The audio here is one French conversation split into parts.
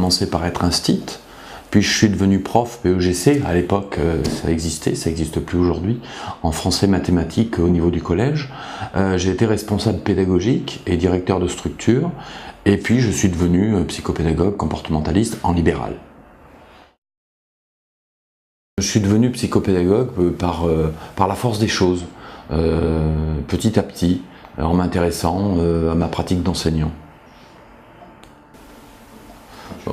commencé par être instit, puis je suis devenu prof PEGC, à l'époque ça existait, ça n'existe plus aujourd'hui, en français mathématiques au niveau du collège. J'ai été responsable pédagogique et directeur de structure, et puis je suis devenu psychopédagogue comportementaliste en libéral. Je suis devenu psychopédagogue par la force des choses, petit à petit, en m'intéressant à ma pratique d'enseignant.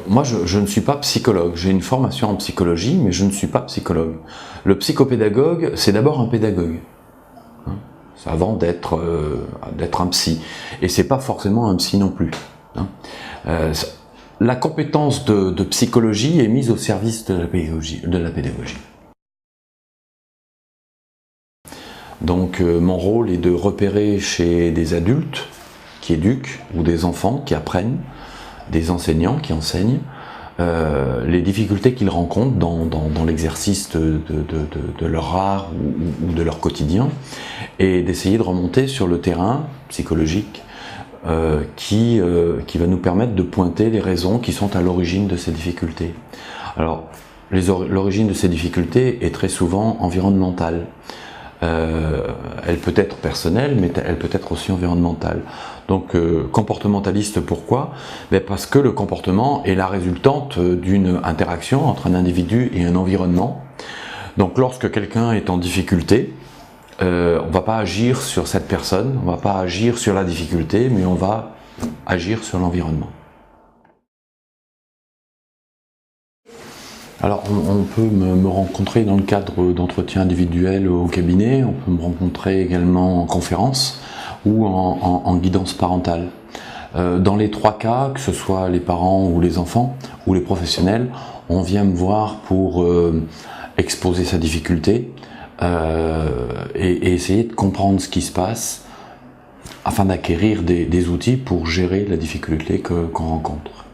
Moi, je ne suis pas psychologue. J'ai une formation en psychologie, mais je ne suis pas psychologue. Le psychopédagogue, c'est d'abord un pédagogue, hein, avant d'être un psy. Et c'est pas forcément un psy non plus. Hein. La compétence de psychologie est mise au service de la pédagogie. Donc, mon rôle est de repérer chez des adultes qui éduquent ou des enfants qui apprennent, des enseignants qui enseignent, les difficultés qu'ils rencontrent dans l'exercice de leur art ou de leur quotidien, et d'essayer de remonter sur le terrain psychologique qui va nous permettre de pointer les raisons qui sont à l'origine de ces difficultés. Alors, l'origine de ces difficultés est très souvent environnementale. Elle peut être personnelle, mais elle peut être aussi environnementale. Donc comportementaliste, pourquoi? Parce que le comportement est la résultante d'une interaction entre un individu et un environnement. Donc lorsque quelqu'un est en difficulté, on ne va pas agir sur cette personne, on ne va pas agir sur la difficulté, mais on va agir sur l'environnement. Alors, on peut me rencontrer dans le cadre d'entretiens individuels au cabinet, on peut me rencontrer également en conférence ou en guidance parentale. Dans les trois cas, que ce soit les parents ou les enfants ou les professionnels, on vient me voir pour exposer sa difficulté et essayer de comprendre ce qui se passe afin d'acquérir des outils pour gérer la difficulté qu'on rencontre.